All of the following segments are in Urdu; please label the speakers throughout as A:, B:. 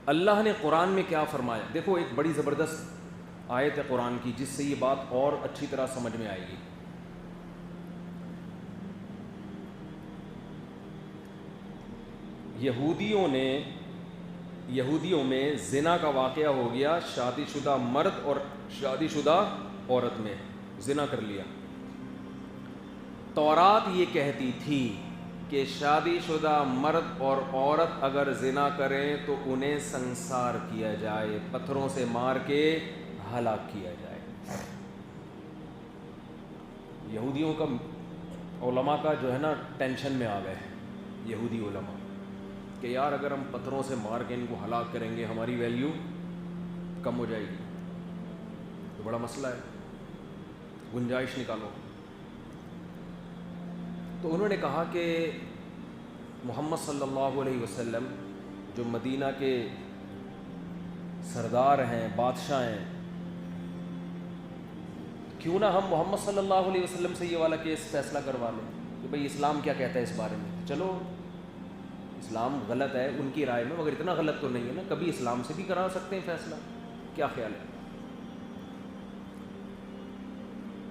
A: اللہ نے قرآن میں کیا فرمایا؟ دیکھو ایک بڑی زبردست آیت ہے قرآن کی جس سے یہ بات اور اچھی طرح سمجھ میں آئے گی. یہودیوں میں زنا کا واقعہ ہو گیا، شادی شدہ مرد اور شادی شدہ عورت میں زنا کر لیا. تورات یہ کہتی تھی کہ شادی شدہ مرد اور عورت اگر زنا کریں تو انہیں سنسار کیا جائے، پتھروں سے مار کے ہلاک کیا جائے. یہودیوں کا علماء کا جو ہے نا ٹینشن میں آ گئے یہودی علماء کہ یار اگر ہم پتھروں سے مار کے ان کو ہلاک کریں گے ہماری ویلیو کم ہو جائے گی. تو بڑا مسئلہ ہے، گنجائش نکالو. تو انہوں نے کہا کہ محمد صلی اللہ علیہ وسلم جو مدینہ کے سردار ہیں، بادشاہ ہیں، کیوں نہ ہم محمد صلی اللہ علیہ وسلم سے یہ والا کیس فیصلہ کروا لیں کہ بھئی اسلام کیا کہتا ہے اس بارے میں. چلو اسلام غلط ہے ان کی رائے میں، مگر اتنا غلط تو نہیں ہے نا، کبھی اسلام سے بھی کرا سکتے ہیں فیصلہ. کیا خیال ہے؟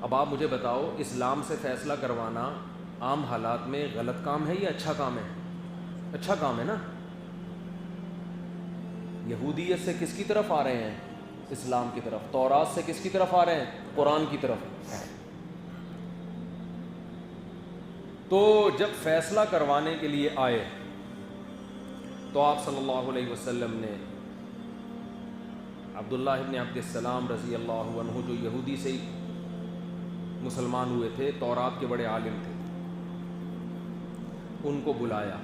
A: اب آپ مجھے بتاؤ، اسلام سے فیصلہ کروانا عام حالات میں غلط کام ہے یا اچھا کام ہے؟ اچھا کام ہے نا. یہودیت سے کس کی طرف آ رہے ہیں؟ اسلام کی طرف. تورات سے کس کی طرف آ رہے ہیں؟ قرآن کی طرف. تو جب فیصلہ کروانے کے لیے آئے تو آپ صلی اللہ علیہ وسلم نے عبداللہ ابن عبد السلام رضی اللہ عنہ جو یہودی سے مسلمان ہوئے تھے، تورات کے بڑے عالم تھے، ان کو بلایا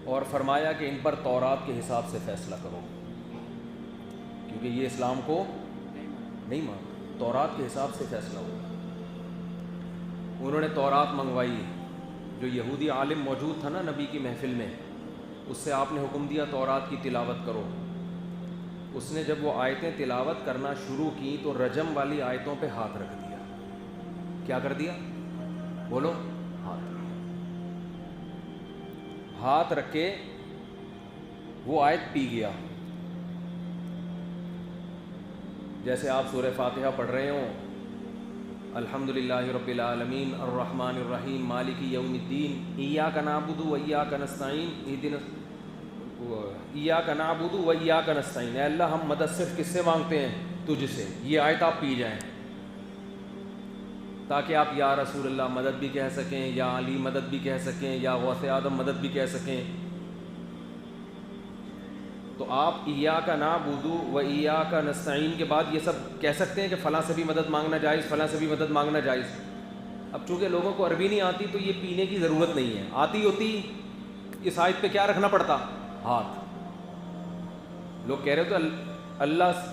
A: اور فرمایا کہ ان پر تورات کے حساب سے فیصلہ کرو، کیونکہ یہ اسلام کو نہیں مانتا، تورات کے حساب سے فیصلہ ہوگا. انہوں نے تورات منگوائی. جو یہودی عالم موجود تھا نا نبی کی محفل میں، اس سے آپ نے حکم دیا تورات کی تلاوت کرو. اس نے جب وہ آیتیں تلاوت کرنا شروع کی تو رجم والی آیتوں پہ ہاتھ رکھ دیا. کیا کر دیا؟ بولو. ہاتھ رکھ کے وہ آیت پی گیا. جیسے آپ سورہ فاتحہ پڑھ رہے ہوں، الحمدللہ رب العالمین الرحمن الرحیم مالک یوم الدین ایاک نعبد و ایاک نستعین ایاک نعبد و ایاک نستعین. اے اللہ ہم مدد صرف کس سے مانگتے ہیں؟ تجھ سے. یہ آیت آپ پی جائیں تاکہ آپ یا رسول اللہ مدد بھی کہہ سکیں، یا علی مدد بھی کہہ سکیں، یا غوث آدم مدد بھی کہہ سکیں. تو آپ ایاک نعبد و ایاک نستعین کے بعد یہ سب کہہ سکتے ہیں کہ فلاں سے بھی مدد مانگنا جائز، فلاں سے بھی مدد مانگنا جائز. اب چونکہ لوگوں کو عربی نہیں آتی تو یہ پینے کی ضرورت نہیں ہے. آتی ہوتی اس آیت پہ کیا رکھنا پڑتا؟ ہاتھ. لوگ کہہ رہے ہو تو اللہ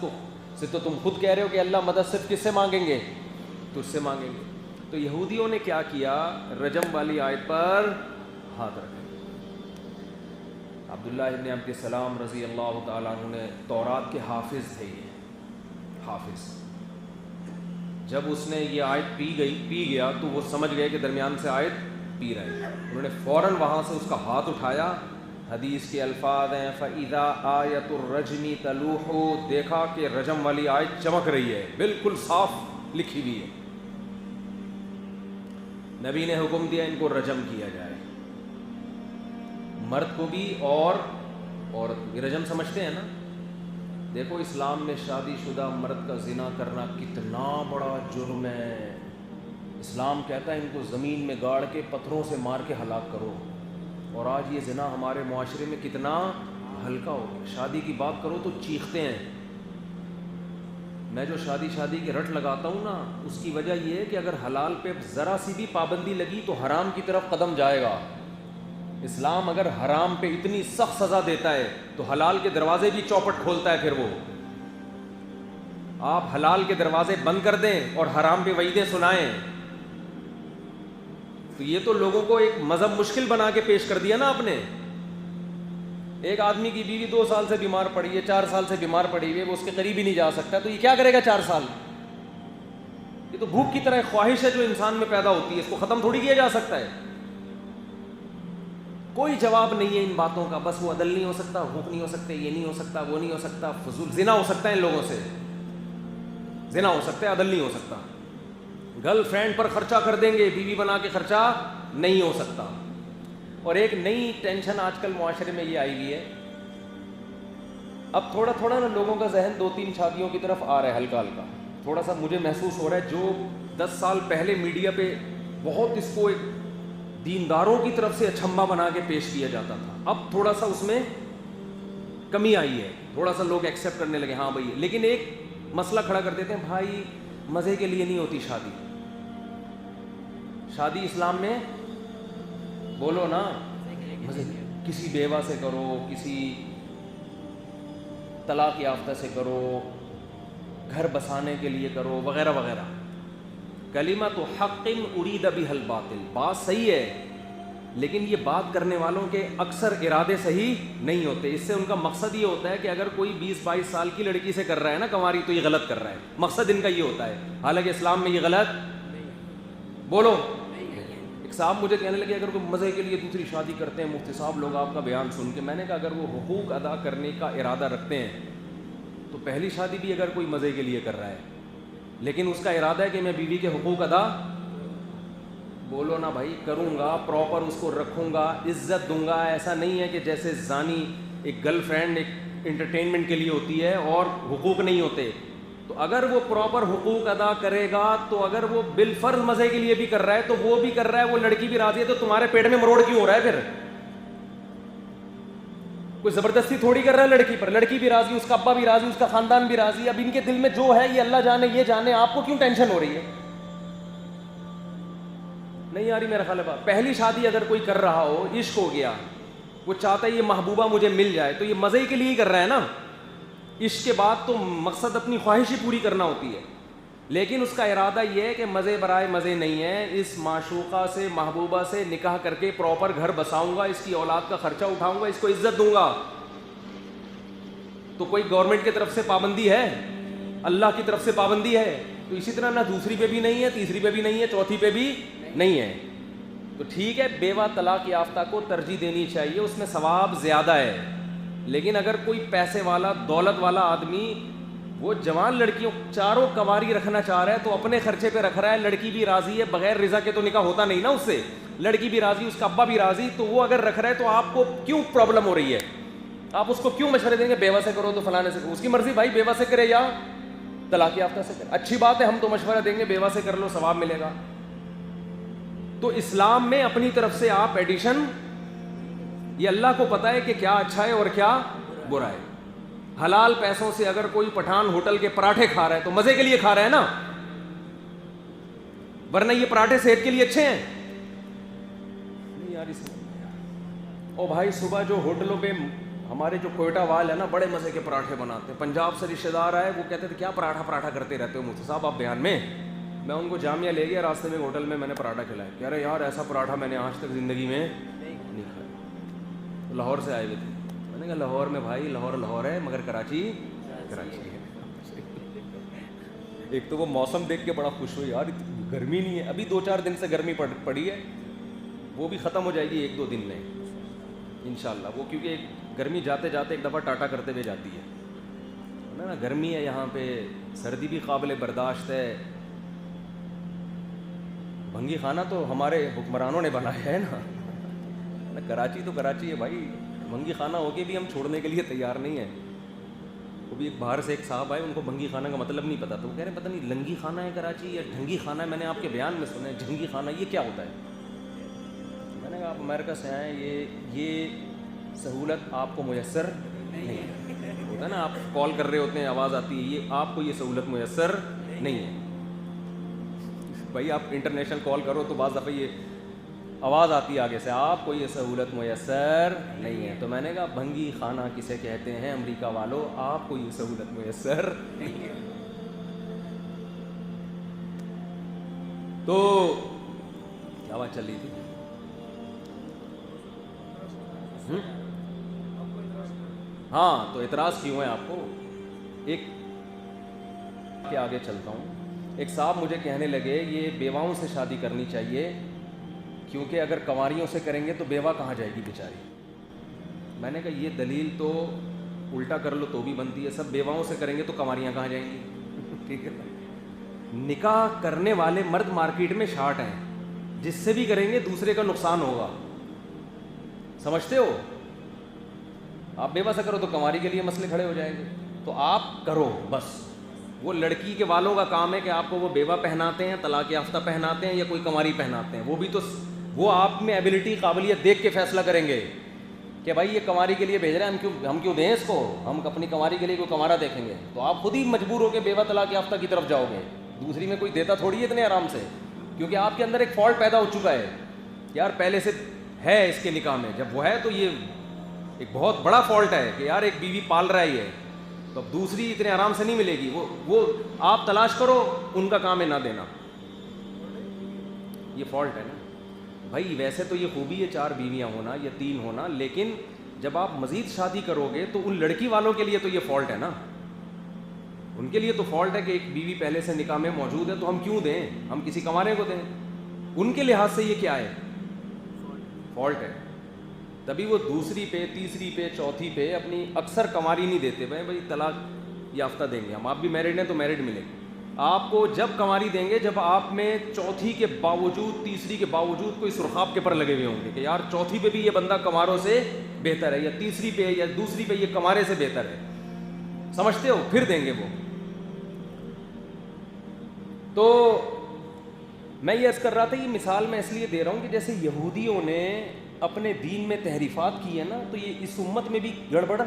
A: سے تو تم خود کہہ رہے ہو کہ اللہ مدد صرف کس سے مانگیں گے؟ تجھ سے مانگیں گے. تو یہودیوں نے کیا کیا؟ رجم والی آیت پر ہاتھ رکھے. عبداللہ ابن عبد السلام رضی اللہ تعالیٰ عنہ نے تورات کے حافظ تھے. یہ حافظ جب اس نے یہ آیت پی گیا تو وہ سمجھ گئے کہ درمیان سے آیت پی رہے ہیں. انہوں نے فوراً وہاں سے اس کا ہاتھ اٹھایا. حدیث کے الفاظ ہیں فَإِذَا آیَةُ الرَّجْمِ تَلُوحُ، دیکھا کہ رجم والی آیت چمک رہی ہے، بالکل صاف لکھی ہوئی ہے. نبی نے حکم دیا ان کو رجم کیا جائے، مرد کو بھی اور عورت کو بھی. رجم سمجھتے ہیں نا؟ دیکھو اسلام میں شادی شدہ مرد کا زنا کرنا کتنا بڑا جرم ہے. اسلام کہتا ہے ان کو زمین میں گاڑ کے پتھروں سے مار کے ہلاک کرو. اور آج یہ زنا ہمارے معاشرے میں کتنا ہلکا ہو گیا. شادی کی بات کرو تو چیختے ہیں. میں جو شادی کی رٹ لگاتا ہوں نا، اس کی وجہ یہ ہے کہ اگر حلال پہ ذرا سی بھی پابندی لگی تو حرام کی طرف قدم جائے گا. اسلام اگر حرام پہ اتنی سخت سزا دیتا ہے تو حلال کے دروازے بھی چوپٹ کھولتا ہے. پھر وہ آپ حلال کے دروازے بند کر دیں اور حرام پہ وعیدیں سنائیں تو یہ تو لوگوں کو ایک مذہب مشکل بنا کے پیش کر دیا نا آپ نے. ایک آدمی کی بیوی 2 سال سے بیمار پڑی ہے، 4 سال سے بیمار پڑی ہوئی ہے، وہ اس کے قریب ہی نہیں جا سکتا، تو یہ کیا کرے گا 4 سال؟ یہ تو بھوک کی طرح خواہش ہے جو انسان میں پیدا ہوتی ہے، اس کو ختم تھوڑی کیا جا سکتا ہے. کوئی جواب نہیں ہے ان باتوں کا. بس وہ عدل نہیں ہو سکتا, حقوق نہیں ہو سکتے, یہ نہیں ہو سکتا, وہ نہیں ہو سکتا, فضول زنا ہو سکتا ہے ان لوگوں سے, زنا ہو سکتا ہے, عدل نہیں ہو سکتا. گرل فرینڈ پر خرچہ کر دیں گے, بیوی بنا کے خرچہ نہیں ہو سکتا. اور ایک نئی ٹینشن آج کل معاشرے میں یہ آئی ہوئی ہے, اب تھوڑا تھوڑا نا لوگوں کا ذہن 2-3 شادیوں کی طرف آ رہا ہے, ہلکا ہلکا. تھوڑا سا مجھے محسوس ہو رہا ہے جو 10 سال پہلے میڈیا پہ بہت اس کو ایک دینداروں کی طرف سے اچھمبا بنا کے پیش کیا جاتا تھا, اب تھوڑا سا اس میں کمی آئی ہے, تھوڑا سا لوگ ایکسیپٹ کرنے لگے ہاں بھائی. لیکن ایک مسئلہ کھڑا کر دیتے ہیں, بھائی مزے کے لیے نہیں ہوتی شادی. شادی اسلام میں بولو نا مزے, کسی بیوہ سے کرو, کسی طلاق یافتہ سے کرو, گھر بسانے کے لیے کرو, وغیرہ وغیرہ. کلمۃ حق ارید بها الباطل, بات صحیح ہے لیکن یہ بات کرنے والوں کے اکثر ارادے صحیح نہیں ہوتے. اس سے ان کا مقصد یہ ہوتا ہے کہ اگر کوئی 20-22 سال کی لڑکی سے کر رہا ہے نا کنواری, تو یہ غلط کر رہا ہے. مقصد ان کا یہ ہوتا ہے, حالانکہ اسلام میں یہ غلط بولو. ایک صاحب مجھے کہنے لگے اگر کوئی مزے کے لیے دوسری شادی کرتے ہیں مفتی صاحب لوگ آپ کا بیان سن کے, میں نے کہا اگر وہ حقوق ادا کرنے کا ارادہ رکھتے ہیں تو پہلی شادی بھی اگر کوئی مزے کے لیے کر رہا ہے لیکن اس کا ارادہ ہے کہ میں بیوی کے حقوق ادا بولو نا بھائی کروں گا, پراپر اس کو رکھوں گا, عزت دوں گا. ایسا نہیں ہے کہ جیسے زانی ایک گرل فرینڈ ایک انٹرٹینمنٹ کے لیے ہوتی ہے اور حقوق نہیں ہوتے. تو اگر وہ پراپر حقوق ادا کرے گا تو اگر وہ بالفرض مزے کے لیے بھی کر رہا ہے تو وہ بھی کر رہا ہے, وہ لڑکی بھی راضی ہے, تو تمہارے پیٹ میں مروڑ کیوں ہو رہا ہے پھر؟ کوئی زبردستی تھوڑی کر رہا ہے لڑکی پر, لڑکی بھی راضی, اس کا ابا بھی راضی, اس کا خاندان بھی راضی. اب ان کے دل میں جو ہے یہ اللہ جانے, یہ جانے, آپ کو کیوں ٹینشن ہو رہی ہے؟ نہیں آ رہی میرا خیال ہے بات. پہلی شادی اگر کوئی کر رہا ہو, عشق ہو گیا, وہ چاہتا ہے یہ محبوبہ مجھے مل جائے, تو یہ مزے کے لیے ہی کر رہا ہے نا. عشق کے بعد تو مقصد اپنی خواہش ہی پوری کرنا ہوتی ہے, لیکن اس کا ارادہ یہ ہے کہ مزے برائے مزے نہیں ہے, اس معشوقہ سے محبوبہ سے نکاح کر کے پراپر گھر بساؤں گا, اس کی اولاد کا خرچہ اٹھاؤں گا, اس کو عزت دوں گا. تو کوئی گورنمنٹ کی طرف سے پابندی ہے, اللہ کی طرف سے پابندی ہے, تو اسی طرح نہ دوسری پہ بھی نہیں ہے, تیسری پہ بھی نہیں ہے, چوتھی پہ بھی نہیں ہے. تو ٹھیک ہے بیوہ طلاق یافتہ کو ترجیح دینی چاہیے, اس میں ثواب زیادہ ہے. لیکن اگر کوئی پیسے والا دولت والا آدمی وہ جوان لڑکیوں چاروں کنواری رکھنا چاہ رہا ہے تو اپنے خرچے پہ رکھ رہا ہے, لڑکی بھی راضی ہے, بغیر رضا کے تو نکاح ہوتا نہیں نا اس سے, لڑکی بھی راضی, اس کا ابا بھی راضی, تو وہ اگر رکھ رہا ہے تو آپ کو کیوں پرابلم ہو رہی ہے؟ آپ اس کو کیوں مشورے دیں گے بیوہ سے کرو تو فلانے سے کرو؟ اس کی مرضی بھائی, بیوہ سے کرے یا طلاق یافتہ سے کرے. اچھی بات ہے, ہم تو مشورہ دیں گے بیوہ سے کر لو ثواب ملے گا. تو اسلام میں اپنی طرف سے آپ ایڈیشن, یہ اللہ کو پتا ہے کہ کیا اچھا ہے اور کیا برا ہے. حلال پیسوں سے اگر کوئی پٹھان ہوٹل کے پراٹھے کھا رہا ہے تو مزے کے لیے کھا رہا ہے نا, ورنہ یہ پراٹھے صحت کے لیے اچھے ہیں نہیں یار. اس او بھائی صبح جو ہوٹلوں پہ ہمارے جو کوئٹہ وال ہے نا بڑے مزے کے پراٹھے بناتے ہیں, پنجاب سے رشتہ دار آئے, وہ کہتے تھے کیا پراٹھا کرتے رہتے ہو مفتی صاحب آپ بیان میں. میں ان کو جامعہ لے گیا, راستے میں ہوٹل میں نے پراٹھا کھلایا, کہہ رہے یار ایسا پراٹھا میں نے آج تک زندگی میں نہیں کھایا. لاہور سے آئے ہوئے تھے, میں نے کہا لاہور میں بھائی لاہور ہے مگر کراچی ہے. ایک تو وہ موسم دیکھ کے بڑا خوش ہوئی, یار گرمی نہیں ہے, ابھی 2-4 دن سے گرمی پڑی ہے, وہ بھی ختم ہو جائے گی 1-2 دن میں انشاءاللہ. وہ کیونکہ گرمی جاتے جاتے ایک دفعہ ٹاٹا کرتے ہوئے جاتی ہے نا, گرمی ہے یہاں پہ, سردی بھی قابل برداشت ہے. بھنگی خانہ تو ہمارے حکمرانوں نے بنایا ہے نا, کراچی تو کراچی ہے بھائی, بھنگی خانہ ہو کے بھی ہم چھوڑنے کے لیے تیار نہیں ہیں. وہ بھی ایک باہر سے ایک صاحب آئے, ان کو بھنگی خانہ کا مطلب نہیں پتا, تو وہ کہہ رہے ہیں پتہ نہیں لنگی خانہ ہے کراچی یا ڈھنگی خانہ ہے, میں نے آپ کے بیان میں سنا ہے جھنگی خانہ, یہ کیا ہوتا ہے؟ میں نے کہا آپ امریکہ سے آئے, یہ سہولت آپ کو میسر نہیں ہوتا ہے نا, آپ کال کر رہے ہوتے ہیں آواز آتی ہے, یہ آپ کو یہ سہولت میسر نہیں ہے بھائی. آپ انٹرنیشنل کال کرو تو بعض دفعہ یہ آواز آتی ہے آگے سے, آپ کو یہ سہولت میسر نہیں ہے. تو میں نے کہا بھنگی خانہ کسے کہتے ہیں امریکہ والوں, آپ کو یہ سہولت میسر نہیں ہے. تو کیا بات چل رہی تھی؟ ہاں تو اعتراض کیوں ہے آپ کو؟ ایک کے آگے چلتا ہوں. ایک صاحب مجھے کہنے لگے یہ بیواؤں سے شادی کرنی چاہیے کیونکہ اگر کنواریوں سے کریں گے تو بیوہ کہاں جائے گی بیچاری. میں نے کہا یہ دلیل تو الٹا کر لو تو بھی بنتی ہے, سب بیواؤں سے کریں گے تو کنواریاں کہاں جائیں گی. ٹھیک ہے, نکاح کرنے والے مرد مارکیٹ میں شارٹ ہیں, جس سے بھی کریں گے دوسرے کا نقصان ہوگا, سمجھتے ہو. آپ بیوہ سے کرو تو کنواری کے لیے مسئلے کھڑے ہو جائیں گے, تو آپ کرو بس. وہ لڑکی کے والوں کا کام ہے کہ آپ کو وہ بیوہ پہناتے ہیں, طلاق یافتہ پہناتے ہیں یا کوئی کنواری پہناتے ہیں, وہ بھی تو وہ آپ میں ایبلٹی قابلیت دیکھ کے فیصلہ کریں گے کہ بھائی یہ کنواری کے لیے بھیج رہے ہیں, ہم کیوں دیں اس کو, ہم اپنی کنواری کے لیے کوئی کنوارا دیکھیں گے. تو آپ خود ہی مجبور ہو کے بیوہ طلاق یافتہ کی طرف جاؤ گے, دوسری میں کوئی دیتا تھوڑی ہے اتنے آرام سے, کیونکہ آپ کے اندر ایک فالٹ پیدا ہو چکا ہے یار پہلے سے ہے اس کے نکاح میں. جب وہ ہے تو یہ ایک بہت بڑا فالٹ ہے کہ یار ایک بیوی پال رہا ہی ہے, تو اب دوسری اتنے آرام سے نہیں ملے گی. وہ آپ تلاش کرو, ان کا کام ہے نہ دینا. یہ فالٹ ہے نا بھائی. ویسے تو یہ خوبی ہے 4 بیویاں ہونا یا 3 ہونا, لیکن جب آپ مزید شادی کرو گے تو ان لڑکی والوں کے لیے تو یہ فالٹ ہے نا, ان کے لیے تو فالٹ ہے کہ ایک بیوی پہلے سے نکاح میں موجود ہے تو ہم کیوں دیں, ہم کسی کنوارے کو دیں. ان کے لحاظ سے یہ کیا ہے, فالٹ ہے. تبھی وہ دوسری پہ, تیسری پہ, چوتھی پہ اپنی اکثر کنواری نہیں دیتے, بھائی طلاق یافتہ دیں گے ہم, آپ بھی میرڈ ہیں تو میرڈ ملے گی. آپ کو جب کنواری دیں گے جب آپ میں چوتھی کے باوجود, تیسری کے باوجود کوئی سرخاب کے پر لگے ہوئے ہوں گے کہ یار چوتھی پہ بھی یہ بندہ کنواروں سے بہتر ہے, یا تیسری پہ یا دوسری پہ یہ کنوارے سے بہتر ہے, سمجھتے ہو, پھر دیں گے وہ. تو میں یہ عرض کر رہا تھا, یہ مثال میں اس لیے دے رہا ہوں کہ جیسے یہودیوں نے اپنے دین میں تحریفات کی ہے نا, تو یہ اس امت میں بھی گڑبڑ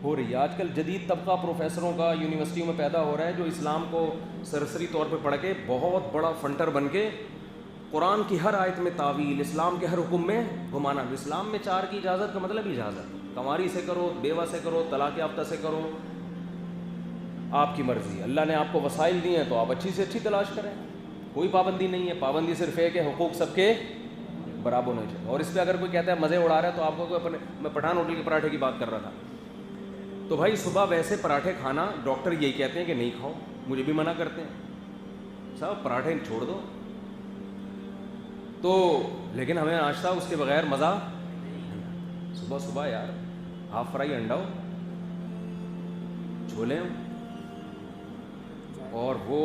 A: ہو رہی ہے. آج کل جدید طبقہ پروفیسروں کا یونیورسٹیوں میں پیدا ہو رہا ہے جو اسلام کو سرسری طور پہ پڑھ کے بہت بڑا فنٹر بن کے قرآن کی ہر آیت میں تعویل, اسلام کے ہر حکم میں گھمانا. اسلام میں 4 کی اجازت کا مطلب اجازت, کنواری سے کرو, بیوہ سے کرو, طلاق یافتہ سے کرو, آپ کی مرضی. اللہ نے آپ کو وسائل دیے ہیں تو آپ اچھی سے اچھی تلاش کریں, کوئی پابندی نہیں ہے. پابندی صرف ہے کہ حقوق سب کے برابر ہونے چاہیے. اور اس پہ اگر کوئی کہتا ہے مزے اڑا رہا ہے تو آپ کو اپنے, میں پٹھان ہوٹل کے پراٹھے کی بات کر رہا تھا, تو بھائی صبح ویسے پراٹھے کھانا ڈاکٹر یہی کہتے ہیں کہ نہیں کھاؤ, مجھے بھی منع کرتے ہیں صاحب پراٹھے چھوڑ دو, تو لیکن ہمیں ناشتہ اس کے بغیر مزہ. صبح صبح یار ہاف فرائی انڈا ہو, چھولے ہوں, اور وہ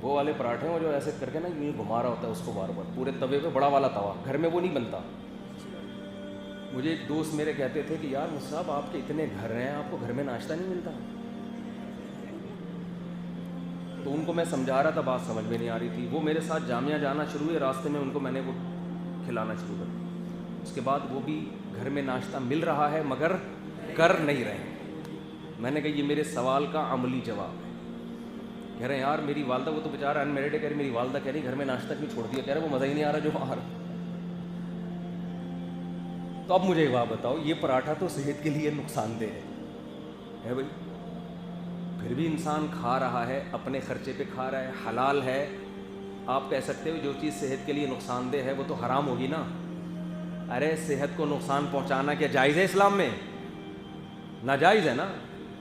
A: والے پراٹھے ہوں جو ایسے کر کے نا یوں گھما رہا ہوتا ہے اس کو بار بار پورے توے پہ, بڑا والا توا, گھر میں وہ نہیں بنتا. مجھے ایک دوست میرے کہتے تھے کہ یار مصطفیٰ صاحب آپ کے اتنے گھر ہیں, آپ کو گھر میں ناشتہ نہیں ملتا. تو ان کو میں سمجھا رہا تھا, بات سمجھ میں نہیں آ رہی تھی. وہ میرے ساتھ جامعہ جانا شروع ہوئے, راستے میں ان کو میں نے وہ کھلانا شروع کر دیا. اس کے بعد وہ بھی گھر میں ناشتہ مل رہا ہے مگر کر نہیں رہے. میں نے کہا یہ میرے سوال کا عملی جواب ہے. کہہ رہے ہیں یار میری والدہ, وہ تو بیچارہ ان میرڈ ہے, کہہ رہی میری والدہ کہہ رہی گھر میں ناشتہ کیوں چھوڑ دیا, کہہ رہے وہ مزہ ہی نہیں آ رہا جو آ رہا. تو اب مجھے ایک بات بتاؤ, یہ پراٹھا تو صحت کے لیے نقصان دہ ہے بھائی, پھر بھی انسان کھا رہا ہے, اپنے خرچے پہ کھا رہا ہے, حلال ہے. آپ کہہ سکتے ہو جو چیز صحت کے لیے نقصان دہ ہے وہ تو حرام ہوگی نا. ارے صحت کو نقصان پہنچانا کیا جائز ہے اسلام میں؟ ناجائز ہے نا.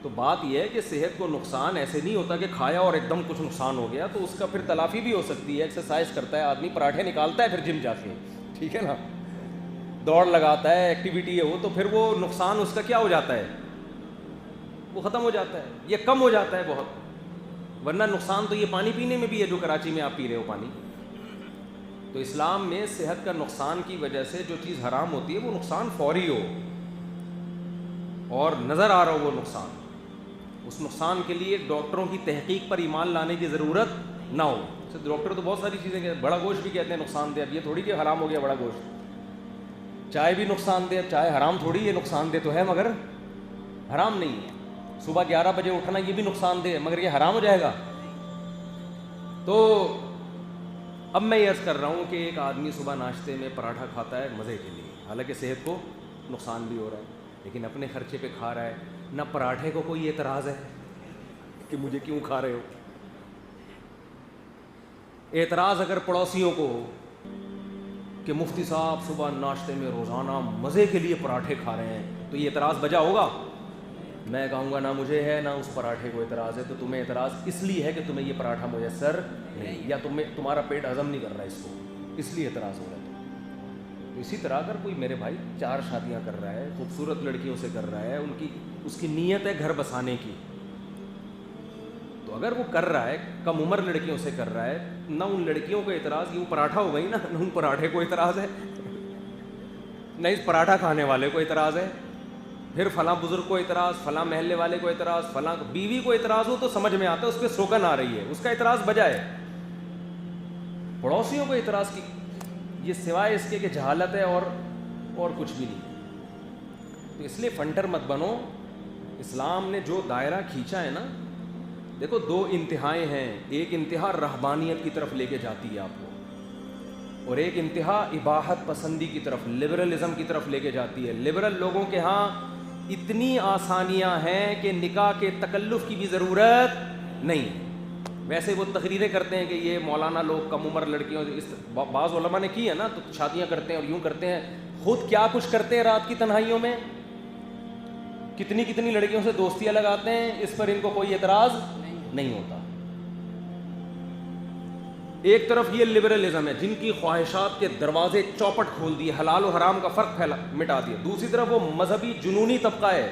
A: تو بات یہ ہے کہ صحت کو نقصان ایسے نہیں ہوتا کہ کھایا اور ایک دم کچھ نقصان ہو گیا, تو اس کا پھر تلافی بھی ہو سکتی ہے. ایکسرسائز کرتا ہے آدمی, پراٹھے نکالتا ہے پھر جم جا کے, ٹھیک ہے نا, دوڑ لگاتا ہے, ایکٹیویٹی ہے وہ, تو پھر وہ نقصان اس کا کیا ہو جاتا ہے, وہ ختم ہو جاتا ہے, یہ کم ہو جاتا ہے بہت. ورنہ نقصان تو یہ پانی پینے میں بھی ہے جو کراچی میں آپ پی رہے ہو پانی. تو اسلام میں صحت کا نقصان کی وجہ سے جو چیز حرام ہوتی ہے وہ نقصان فوری ہو اور نظر آ رہا ہو وہ نقصان, اس نقصان کے لیے ڈاکٹروں کی تحقیق پر ایمان لانے کی ضرورت نہ ہو. ڈاکٹر تو بہت ساری چیزیں کہتے ہیں, بڑا گوشت بھی کہتے ہیں نقصان دہ. اب یہ تھوڑی کہ حرام ہو گیا بڑا گوشت. چائے بھی نقصان دہ, چائے حرام تھوڑی, یہ نقصان دہ تو ہے مگر حرام نہیں ہے. صبح 11 بجے اٹھنا یہ بھی نقصان دہ ہے مگر یہ حرام ہو جائے گا. تو اب میں یہ عرض کر رہا ہوں کہ ایک آدمی صبح ناشتے میں پراٹھا کھاتا ہے مزے کے لیے, حالانکہ صحت کو نقصان بھی ہو رہا ہے, لیکن اپنے خرچے پہ کھا رہا ہے. نہ پراٹھے کو کوئی اعتراض ہے کہ مجھے کیوں کھا رہے ہو. اعتراض اگر پڑوسیوں کو ہو کہ مفتی صاحب صبح ناشتے میں روزانہ مزے کے لیے پراٹھے کھا رہے ہیں, تو یہ اعتراض بجا ہوگا. میں کہوں گا نہ مجھے ہے نہ اس پراٹھے کو اعتراض ہے. تو تمہیں اعتراض اس لیے ہے کہ تمہیں یہ پراٹھا میسر نہیں, یا تمہارا پیٹ ہضم نہیں کر رہا اس کو, اس لیے اعتراض ہو رہا ہے. تو اسی طرح اگر کوئی میرے بھائی 4 شادیاں کر رہا ہے، خوبصورت لڑکیوں سے کر رہا ہے، اس کی نیت ہے گھر بسانے کی، تو اگر وہ کر رہا ہے کم عمر لڑکیوں سے کر رہا ہے، نہ ان لڑکیوں کو اعتراض، یہ وہ پراٹھا ہو گئی نا، نہ ان پراٹھے کو اعتراض ہے، نہ اس پراٹھا کھانے والے کو اعتراض ہے، پھر فلاں بزرگ کو اعتراض، فلاں محلے والے کو اعتراض، فلاں بیوی کو اعتراض ہو تو سمجھ میں آتا ہے، اس پہ سوگن آ رہی ہے، اس کا اعتراض بجائے پڑوسیوں کو اعتراض کی، یہ سوائے اس کے کہ جہالت ہے اور کچھ بھی نہیں۔ تو اس لیے فنٹر مت بنو۔ اسلام نے جو دائرہ کھینچا ہے نا، دیکھو 2 انتہائیں ہیں، ایک انتہا رہبانیت کی طرف لے کے جاتی ہے آپ کو، اور ایک انتہا اباحت پسندی کی طرف، لبرلزم کی طرف لے کے جاتی ہے۔ لبرل لوگوں کے ہاں اتنی آسانیاں ہیں کہ نکاح کے تکلف کی بھی ضرورت نہیں۔ ویسے وہ تقریریں کرتے ہیں کہ یہ مولانا لوگ کم عمر لڑکیوں سے، بعض علماء نے کی ہے نا، تو شادیاں کرتے ہیں اور یوں کرتے ہیں، خود کیا کچھ کرتے ہیں رات کی تنہائیوں میں، کتنی لڑکیوں سے دوستیاں لگاتے ہیں، اس پر ان کو کوئی اعتراض نہیں ہوتا۔ ایک طرف یہ لبرلزم ہے جن کی خواہشات کے دروازے چوپٹ کھول دیے، حلال و حرام کا فرق مٹا دیا۔ دوسری طرف وہ مذہبی جنونی طبقہ ہے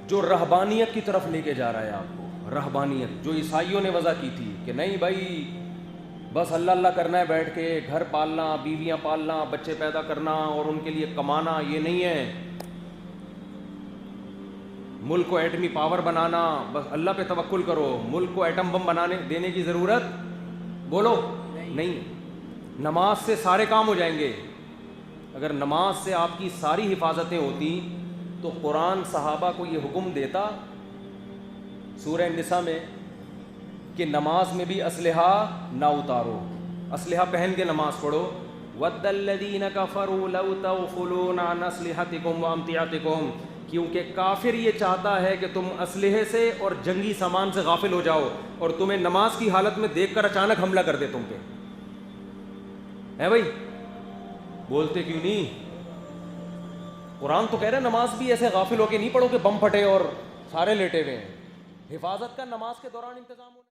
A: جو رہبانیت کی طرف لے کے جا رہا ہے آپ کو، رہبانیت جو عیسائیوں نے وضع کی تھی کہ نہیں بھائی بس اللہ اللہ کرنا ہے بیٹھ کے، گھر پالنا، بیویاں پالنا، بچے پیدا کرنا اور ان کے لیے کمانا، یہ نہیں ہے، ملک کو ایٹمی پاور بنانا، بس اللہ پہ توکل کرو، ملک کو ایٹم بم دینے کی ضرورت بولو نہیں۔ نماز سے سارے کام ہو جائیں گے۔ اگر نماز سے آپ کی ساری حفاظتیں ہوتی تو قرآن صحابہ کو یہ حکم دیتا سورہ النساء میں کہ نماز میں بھی اسلحہ نہ اتارو، اسلحہ پہن کے نماز پڑھو۔ وَدَّ الَّذِينَ كَفَرُوا لَوْ تَغْفُلُونَ عَنْ أَسْلِحَتِكُمْ وَأَمْتِعَتِكُمْ، کیونکہ کافر یہ چاہتا ہے کہ تم اسلحے سے اور جنگی سامان سے غافل ہو جاؤ اور تمہیں نماز کی حالت میں دیکھ کر اچانک حملہ کر دے تم پہ۔ ہے بھائی، بولتے کیوں نہیں؟ قرآن تو کہہ رہے نماز بھی ایسے غافل ہو کے نہیں پڑھو کہ بم پھٹے اور سارے لیٹے ہوئے ہیں، حفاظت کا نماز کے دوران انتظام ہونا۔